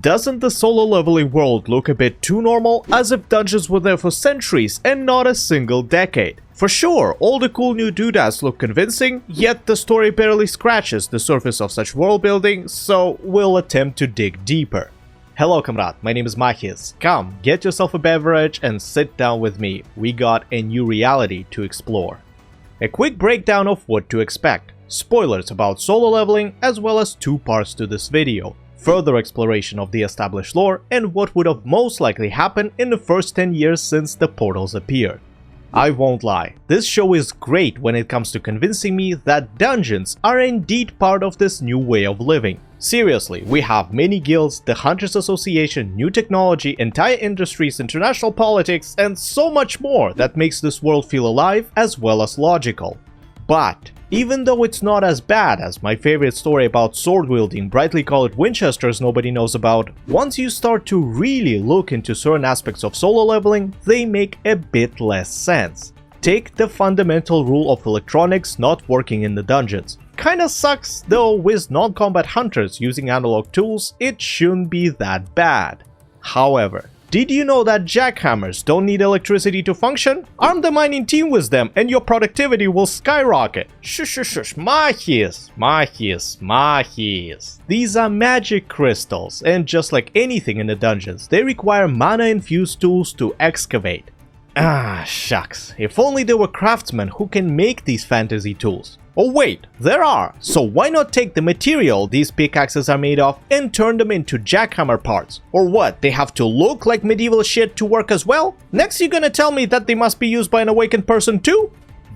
Doesn't the solo leveling world look a bit too normal, as if dungeons were there for centuries and not a single decade? For sure, all the cool new doodads look convincing, yet the story barely scratches the surface of such world building, so we'll attempt to dig deeper. Hello comrade, my name is Mahis. Come, get yourself a beverage and sit down with me. We got a new reality to explore. A quick breakdown of what to expect. Spoilers about solo leveling, as well as two parts to this video. Further exploration of the established lore and what would have most likely happened in the first 10 years since the portals appeared. I won't lie, this show is great when it comes to convincing me that dungeons are indeed part of this new way of living. Seriously, we have many guilds, the Hunters Association, new technology, entire industries, international politics, and so much more that makes this world feel alive as well as logical. But even though it's not as bad as my favorite story about sword-wielding, brightly colored Winchesters nobody knows about, once you start to really look into certain aspects of solo leveling, they make a bit less sense. Take the fundamental rule of electronics not working in the dungeons. Kinda sucks, though with non-combat hunters using analog tools, it shouldn't be that bad. However, did you know that jackhammers don't need electricity to function? Arm the mining team with them and your productivity will skyrocket. Shush, Mahis. These are magic crystals, and just like anything in the dungeons, they require mana-infused tools to excavate. Ah, shucks. If only there were craftsmen who can make these fantasy tools. Oh wait, there are! So why not take the material these pickaxes are made of and turn them into jackhammer parts? Or what, they have to look like medieval shit to work as well? Next you're gonna tell me that they must be used by an awakened person too?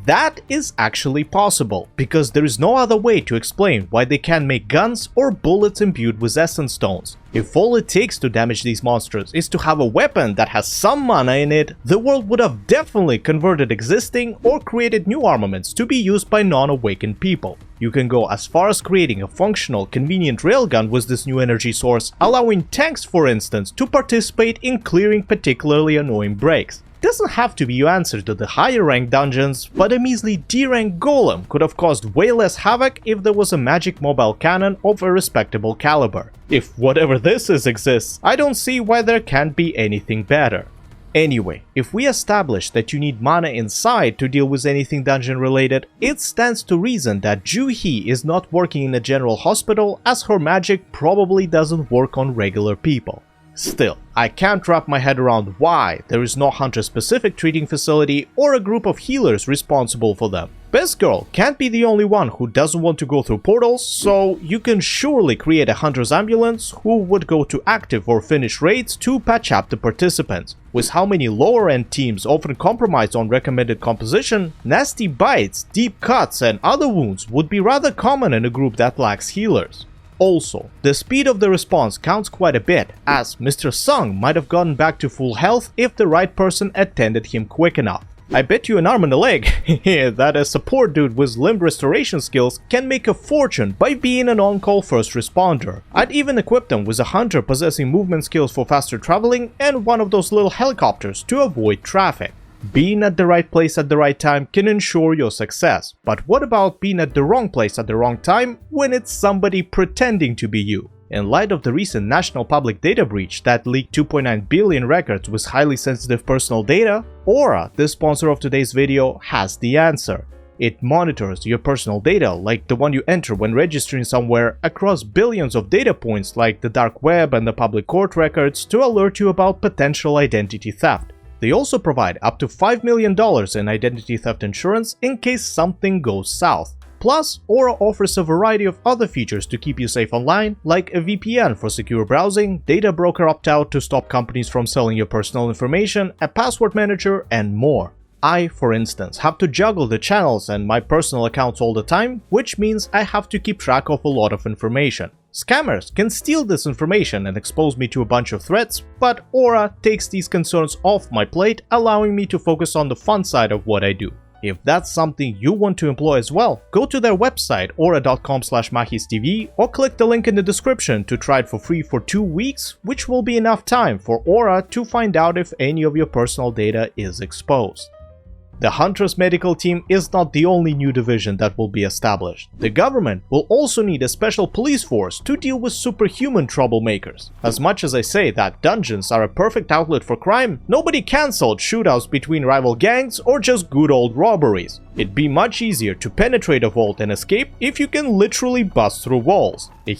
That is actually possible, because there is no other way to explain why they can't make guns or bullets imbued with essence stones. If all it takes to damage these monsters is to have a weapon that has some mana in it, the world would have definitely converted existing or created new armaments to be used by non-awakened people. You can go as far as creating a functional, convenient railgun with this new energy source, allowing tanks, for instance, to participate in clearing particularly annoying breaks. Doesn't have to be your answer to the higher ranked dungeons, but a measly D rank golem could have caused way less havoc if there was a magic mobile cannon of a respectable caliber. If whatever this is exists, I don't see why there can't be anything better. Anyway, if we establish that you need mana inside to deal with anything dungeon related, it stands to reason that Juhi is not working in a general hospital, as her magic probably doesn't work on regular people. Still, I can't wrap my head around why there is no hunter-specific treating facility or a group of healers responsible for them. Best Girl can't be the only one who doesn't want to go through portals, so you can surely create a hunter's ambulance who would go to active or finish raids to patch up the participants. With how many lower-end teams often compromise on recommended composition, nasty bites, deep cuts, and other wounds would be rather common in a group that lacks healers. Also, the speed of the response counts quite a bit, as Mr. Sung might have gotten back to full health if the right person attended him quick enough. I bet you an arm and a leg that a support dude with limb restoration skills can make a fortune by being an on-call first responder. I'd even equip them with a hunter possessing movement skills for faster traveling and one of those little helicopters to avoid traffic. Being at the right place at the right time can ensure your success, but what about being at the wrong place at the wrong time when it's somebody pretending to be you? In light of the recent national public data breach that leaked 2.9 billion records with highly sensitive personal data, Aura, the sponsor of today's video, has the answer. It monitors your personal data, like the one you enter when registering somewhere, across billions of data points like the dark web and the public court records to alert you about potential identity theft. They also provide up to $5 million in identity theft insurance in case something goes south. Plus, Aura offers a variety of other features to keep you safe online, like a VPN for secure browsing, data broker opt-out to stop companies from selling your personal information, a password manager, and more. I, for instance, have to juggle the channels and my personal accounts all the time, which means I have to keep track of a lot of information. Scammers can steal this information and expose me to a bunch of threats, but Aura takes these concerns off my plate, allowing me to focus on the fun side of what I do. If that's something you want to employ as well, go to their website aura.com/mahistv or click the link in the description to try it for free for 2 weeks, which will be enough time for Aura to find out if any of your personal data is exposed. The Hunter's medical team is not the only new division that will be established. The government will also need a special police force to deal with superhuman troublemakers. As much as I say that dungeons are a perfect outlet for crime, nobody cancelled shootouts between rival gangs or just good old robberies. It'd be much easier to penetrate a vault and escape if you can literally bust through walls. A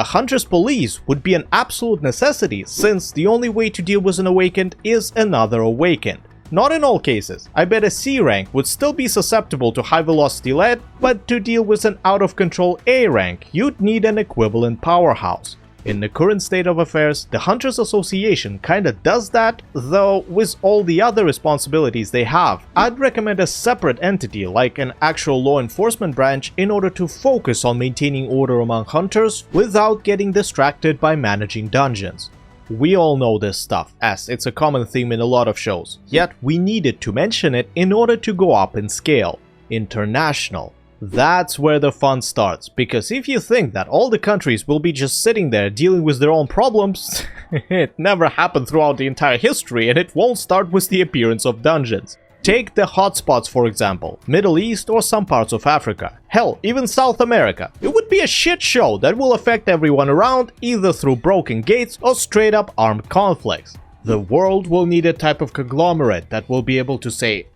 Hunter's police would be an absolute necessity, since the only way to deal with an awakened is another awakened. Not in all cases. I bet a C rank would still be susceptible to high velocity lead, but to deal with an out of control A rank, you'd need an equivalent powerhouse. In the current state of affairs, the Hunters Association kinda does that, though with all the other responsibilities they have, I'd recommend a separate entity like an actual law enforcement branch in order to focus on maintaining order among hunters without getting distracted by managing dungeons. We all know this stuff, as it's a common theme in a lot of shows, yet we needed to mention it in order to go up in scale. International. That's where the fun starts, because if you think that all the countries will be just sitting there dealing with their own problems, it never happened throughout the entire history, and it won't start with the appearance of dungeons. Take the hotspots, for example, Middle East or some parts of Africa, hell, even South America. It would be a shit show that will affect everyone around, either through broken gates or straight up armed conflicts. The world will need a type of conglomerate that will be able to say,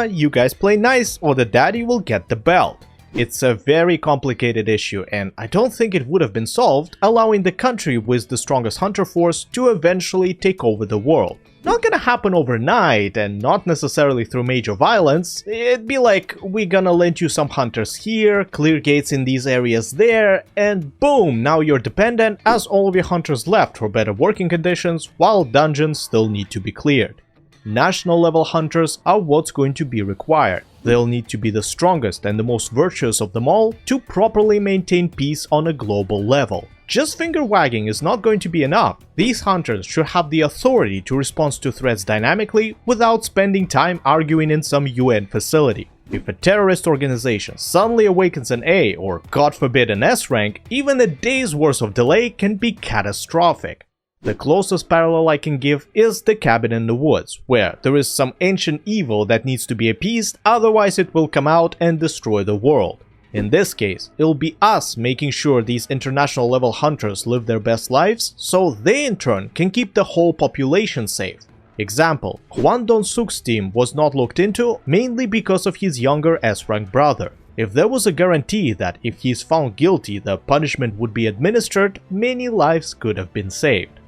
you guys play nice or the daddy will get the belt. It's a very complicated issue, and I don't think it would have been solved allowing the country with the strongest hunter force to eventually take over the world. Not gonna happen overnight, and not necessarily through major violence. It'd be like, we're gonna lend you some hunters here, clear gates in these areas there, and boom, now you're dependent as all of your hunters left for better working conditions, while dungeons still need to be cleared. National level hunters are what's going to be required. They'll need to be the strongest and the most virtuous of them all to properly maintain peace on a global level. Just finger wagging is not going to be enough. These hunters should have the authority to respond to threats dynamically without spending time arguing in some UN facility. If a terrorist organization suddenly awakens an A or God forbid an S rank, even a day's worth of delay can be catastrophic. The closest parallel I can give is the cabin in the woods, where there is some ancient evil that needs to be appeased, otherwise it will come out and destroy the world. In this case, it'll be us making sure these international level hunters live their best lives, so they in turn can keep the whole population safe. Example, Hwang Dong-suk's team was not looked into mainly because of his younger S-rank brother. If there was a guarantee that if he is found guilty the punishment would be administered, many lives could have been saved.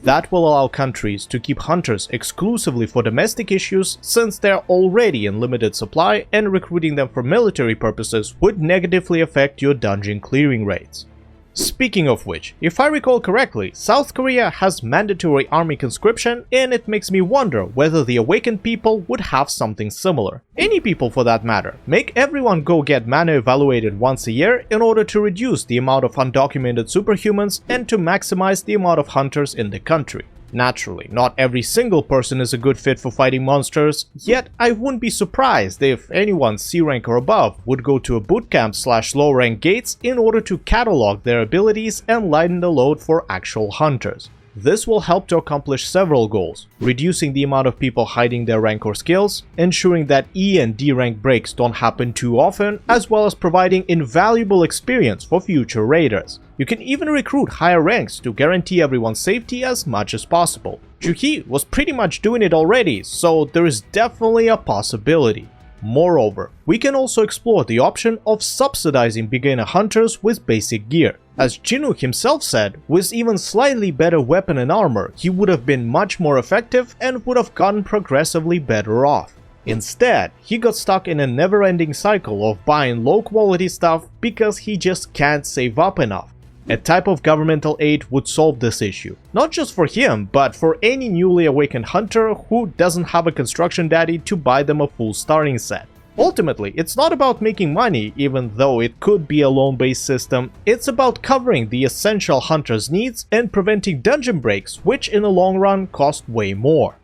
That will allow countries to keep hunters exclusively for domestic issues, since they're already in limited supply, and recruiting them for military purposes would negatively affect your dungeon clearing rates. Speaking of which, if I recall correctly, South Korea has mandatory army conscription, and it makes me wonder whether the awakened people would have something similar. Any people for that matter. Make everyone go get mana evaluated once a year in order to reduce the amount of undocumented superhumans and to maximize the amount of hunters in the country. Naturally, not every single person is a good fit for fighting monsters, yet I wouldn't be surprised if anyone C rank or above would go to a bootcamp / low rank gates in order to catalog their abilities and lighten the load for actual hunters. This will help to accomplish several goals, reducing the amount of people hiding their rank or skills, ensuring that E and D rank breaks don't happen too often, as well as providing invaluable experience for future raiders. You can even recruit higher ranks to guarantee everyone's safety as much as possible. Juhi was pretty much doing it already, so there is definitely a possibility. Moreover, we can also explore the option of subsidizing beginner hunters with basic gear. As Jinwoo himself said, with even slightly better weapon and armor, he would have been much more effective and would have gotten progressively better off. Instead, he got stuck in a never-ending cycle of buying low-quality stuff because he just can't save up enough. A type of governmental aid would solve this issue, not just for him, but for any newly awakened hunter who doesn't have a construction daddy to buy them a full starting set. Ultimately, it's not about making money, even though it could be a loan-based system, it's about covering the essential hunter's needs and preventing dungeon breaks, which in the long run cost way more.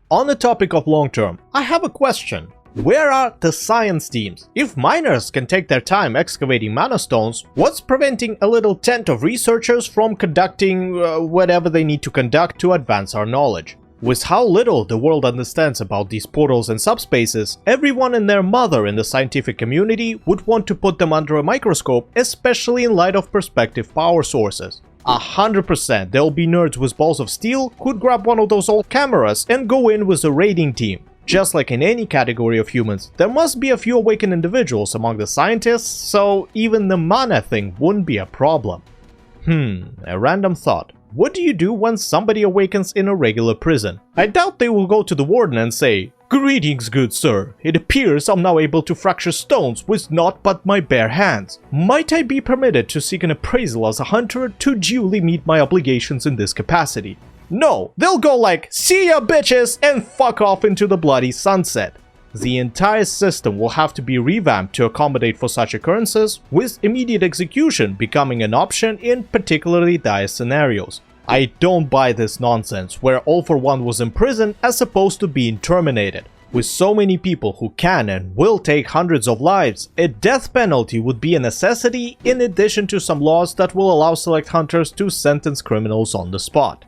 On the topic of long-term, I have a question. Where are the science teams? If miners can take their time excavating mana stones, what's preventing a little tent of researchers from conducting whatever they need to conduct to advance our knowledge? With how little the world understands about these portals and subspaces, everyone and their mother in the scientific community would want to put them under a microscope, especially in light of perspective power sources. 100% there'll be nerds with balls of steel who'd grab one of those old cameras and go in with a raiding team. Just like in any category of humans, there must be a few awakened individuals among the scientists, so even the mana thing wouldn't be a problem. A random thought. What do you do when somebody awakens in a regular prison? I doubt they will go to the warden and say, "Greetings, good sir. It appears I'm now able to fracture stones with naught but my bare hands. Might I be permitted to seek an appraisal as a hunter to duly meet my obligations in this capacity?" No, they'll go like, "See ya, bitches," and fuck off into the bloody sunset. The entire system will have to be revamped to accommodate for such occurrences, with immediate execution becoming an option in particularly dire scenarios. I don't buy this nonsense, where All for One was imprisoned as opposed to being terminated. With so many people who can and will take hundreds of lives, a death penalty would be a necessity in addition to some laws that will allow select hunters to sentence criminals on the spot.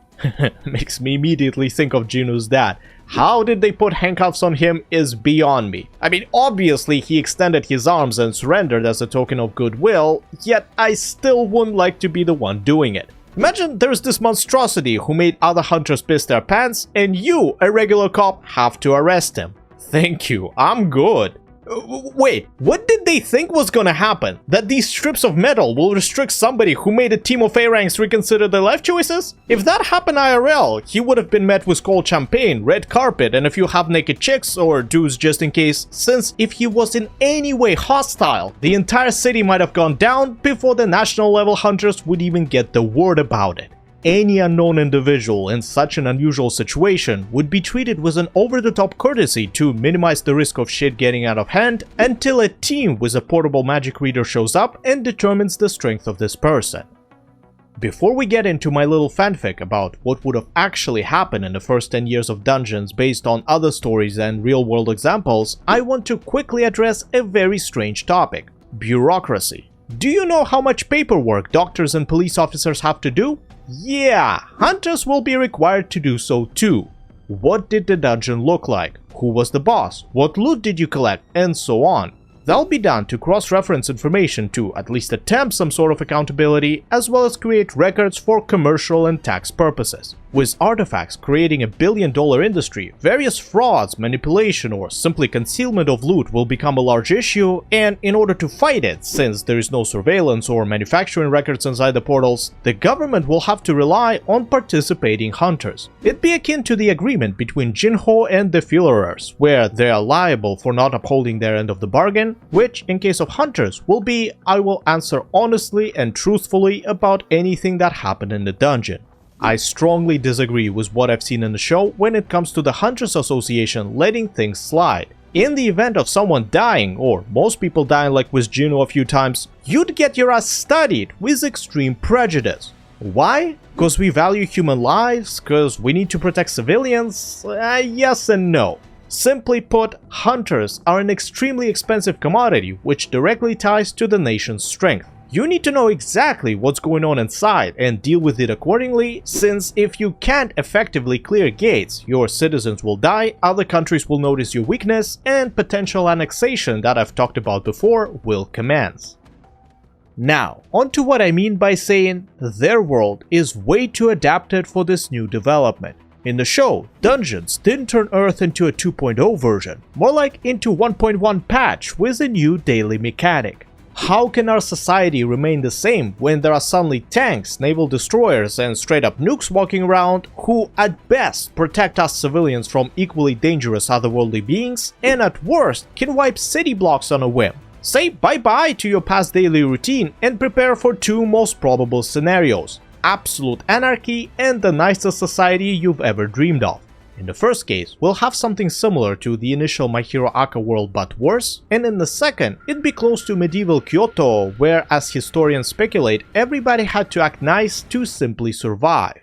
Makes me immediately think of Juno's dad. How did they put handcuffs on him is beyond me. I mean, obviously he extended his arms and surrendered as a token of goodwill, yet I still wouldn't like to be the one doing it. Imagine there's this monstrosity who made other hunters piss their pants, and you, a regular cop, have to arrest him. Thank you, I'm good. Wait, what did they think was gonna happen? That these strips of metal will restrict somebody who made a team of A-ranks reconsider their life choices? If that happened IRL, he would have been met with cold champagne, red carpet, and a few half-naked chicks or dudes just in case, since if he was in any way hostile, the entire city might have gone down before the national level hunters would even get the word about it. Any unknown individual in such an unusual situation would be treated with an over-the-top courtesy to minimize the risk of shit getting out of hand until a team with a portable magic reader shows up and determines the strength of this person. Before we get into my little fanfic about what would have actually happened in the first 10 years of Dungeons based on other stories and real-world examples, I want to quickly address a very strange topic: bureaucracy. Do you know how much paperwork doctors and police officers have to do? Yeah, hunters will be required to do so too. What did the dungeon look like? Who was the boss? What loot did you collect? And so on. That'll be done to cross-reference information to at least attempt some sort of accountability, as well as create records for commercial and tax purposes. With artifacts creating a billion-dollar industry, various frauds, manipulation, or simply concealment of loot will become a large issue, and in order to fight it, since there is no surveillance or manufacturing records inside the portals, the government will have to rely on participating hunters. It'd be akin to the agreement between Jinho and the Fillerers, where they are liable for not upholding their end of the bargain, which, in case of hunters, will be, I will answer honestly and truthfully about anything that happened in the dungeon. I strongly disagree with what I've seen in the show when it comes to the Hunters Association letting things slide. In the event of someone dying, or most people dying like with Juno a few times, you'd get your ass studied with extreme prejudice. Why? Because we value human lives? Because we need to protect civilians? Yes and no. Simply put, hunters are an extremely expensive commodity which directly ties to the nation's strength. You need to know exactly what's going on inside and deal with it accordingly, since if you can't effectively clear gates, your citizens will die, other countries will notice your weakness, and potential annexation that I've talked about before will commence. Now, on to what I mean by saying their world is way too adapted for this new development. In the show, Dungeons didn't turn Earth into a 2.0 version, more like into 1.1 patch with a new daily mechanic. How can our society remain the same when there are suddenly tanks, naval destroyers, and straight-up nukes walking around who, at best, protect us civilians from equally dangerous otherworldly beings, and at worst, can wipe city blocks on a whim? Say bye-bye to your past daily routine and prepare for two most probable scenarios: absolute anarchy and the nicest society you've ever dreamed of. In the first case, we'll have something similar to the initial My Hero Aka world but worse, and in the second, it'd be close to medieval Kyoto, where, as historians speculate, everybody had to act nice to simply survive.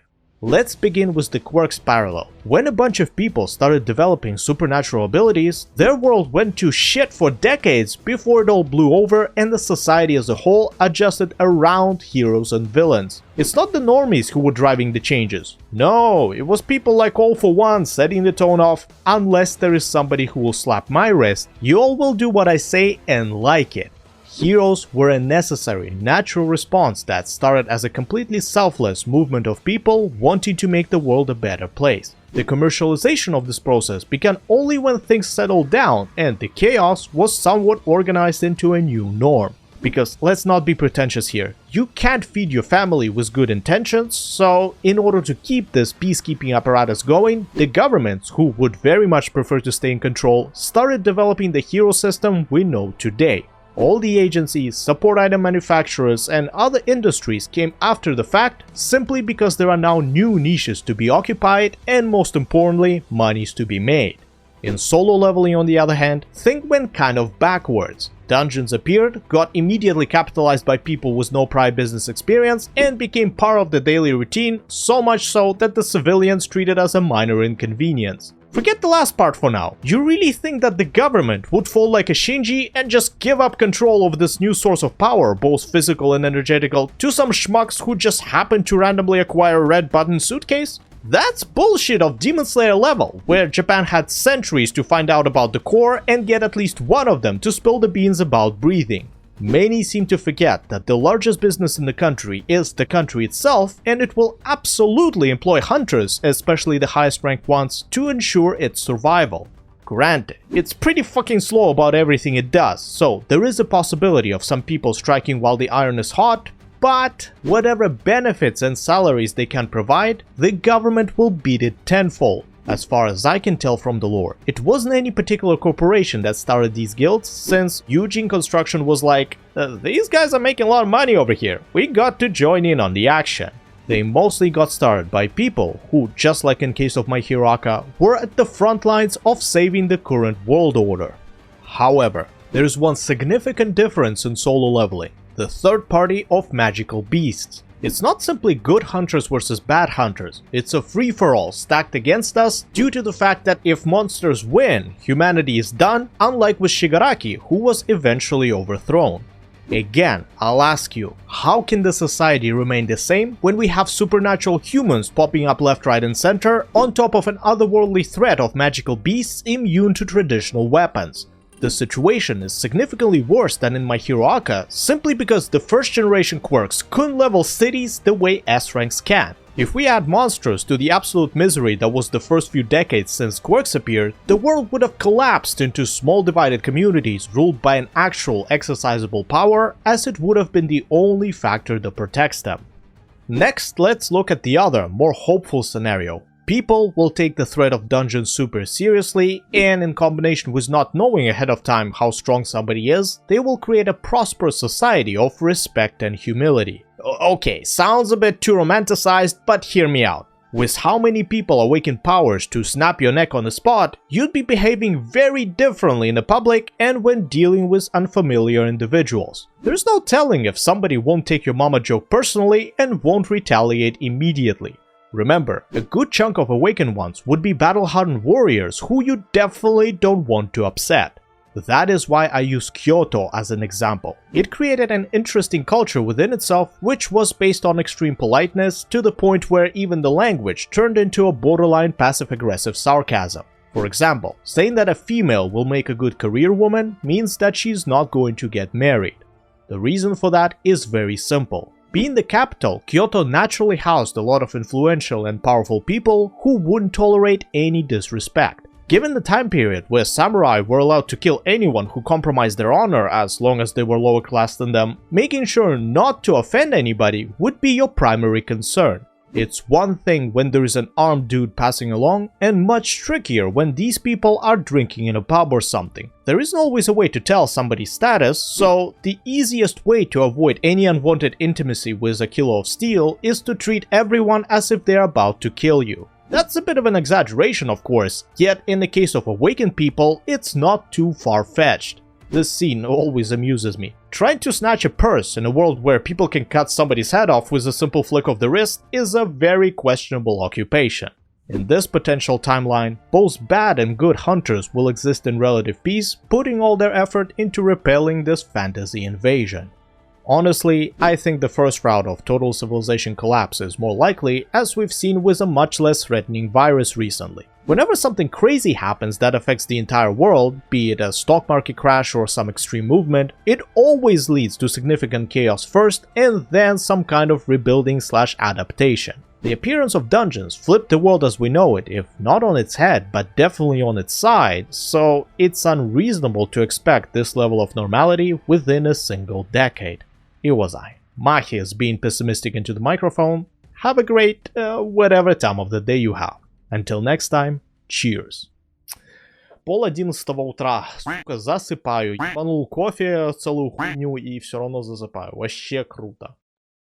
Let's begin with the quirks parallel. When a bunch of people started developing supernatural abilities, their world went to shit for decades before it all blew over and the society as a whole adjusted around heroes and villains. It's not the normies who were driving the changes. No, it was people like All For One setting the tone of, unless there is somebody who will slap my wrist, you all will do what I say and like it. Heroes were a necessary, natural response that started as a completely selfless movement of people wanting to make the world a better place. The commercialization of this process began only when things settled down and the chaos was somewhat organized into a new norm. Because let's not be pretentious here, you can't feed your family with good intentions, so in order to keep this peacekeeping apparatus going, the governments, who would very much prefer to stay in control, started developing the hero system we know today. All the agencies, support item manufacturers, and other industries came after the fact simply because there are now new niches to be occupied and, most importantly, monies to be made. In solo leveling, on the other hand, things went kind of backwards. Dungeons appeared, got immediately capitalized by people with no prior business experience, and became part of the daily routine, so much so that the civilians treated as a minor inconvenience. Forget the last part for now. You really think that the government would fall like a Shinji and just give up control over this new source of power, both physical and energetical, to some schmucks who just happen to randomly acquire a red button suitcase? That's bullshit of Demon Slayer level, where Japan had centuries to find out about the core and get at least one of them to spill the beans about breathing. Many seem to forget that the largest business in the country is the country itself, and it will absolutely employ hunters, especially the highest ranked ones, to ensure its survival. Granted, it's pretty fucking slow about everything it does, so there is a possibility of some people striking while the iron is hot, but whatever benefits and salaries they can provide, the government will beat it tenfold. As far as I can tell from the lore, it wasn't any particular corporation that started these guilds, since Eugene Construction was like, these guys are making a lot of money over here, we got to join in on the action. They mostly got started by people who, just like in case of My Hero Acca, were at the front lines of saving the current world order. However, there is one significant difference in solo leveling: the third party of magical beasts. It's not simply good hunters versus bad hunters, it's a free-for-all stacked against us due to the fact that if monsters win, humanity is done, unlike with Shigaraki, who was eventually overthrown. Again, I'll ask you, how can the society remain the same when we have supernatural humans popping up left, right and center on top of an otherworldly threat of magical beasts immune to traditional weapons? The situation is significantly worse than in My Hero Acca simply because the first generation quirks couldn't level cities the way S ranks can. If we add monsters to the absolute misery that was the first few decades since quirks appeared, the world would have collapsed into small divided communities ruled by an actual exercisable power, as it would have been the only factor that protects them. Next, let's look at the other, more hopeful scenario. People will take the threat of dungeons super seriously, and in combination with not knowing ahead of time how strong somebody is, they will create a prosperous society of respect and humility. Okay, sounds a bit too romanticized, but hear me out. With how many people awaken powers to snap your neck on the spot, you'd be behaving very differently in the public and when dealing with unfamiliar individuals. There's no telling if somebody won't take your mama joke personally and won't retaliate immediately. Remember, a good chunk of awakened ones would be battle-hardened warriors who you definitely don't want to upset. That is why I use Kyoto as an example. It created an interesting culture within itself, which was based on extreme politeness to the point where even the language turned into a borderline passive-aggressive sarcasm. For example, saying that a female will make a good career woman means that she's not going to get married. The reason for that is very simple. Being the capital, Kyoto naturally housed a lot of influential and powerful people who wouldn't tolerate any disrespect. Given the time period where samurai were allowed to kill anyone who compromised their honor as long as they were lower class than them, making sure not to offend anybody would be your primary concern. It's one thing when there is an armed dude passing along, and much trickier when these people are drinking in a pub or something. There isn't always a way to tell somebody's status, so the easiest way to avoid any unwanted intimacy with a kilo of steel is to treat everyone as if they're about to kill you. That's a bit of an exaggeration, of course, yet in the case of awakened people, it's not too far-fetched. This scene always amuses me. Trying to snatch a purse in a world where people can cut somebody's head off with a simple flick of the wrist is a very questionable occupation. In this potential timeline, both bad and good hunters will exist in relative peace, putting all their effort into repelling this fantasy invasion. Honestly, I think the first route of total civilization collapse is more likely, as we've seen with a much less threatening virus recently. Whenever something crazy happens that affects the entire world, be it a stock market crash or some extreme movement, it always leads to significant chaos first and then some kind of rebuilding/adaptation. The appearance of dungeons flipped the world as we know it, if not on its head, but definitely on its side, so it's unreasonable to expect this level of normality within a single decade. It was I, Machias, being pessimistic into the microphone. Have a great, whatever time of the day you have. Until next time, cheers. 11:30 утра, сука, засыпаю, ебанул кофе, целую хуйню и все равно засыпаю. Вообще круто.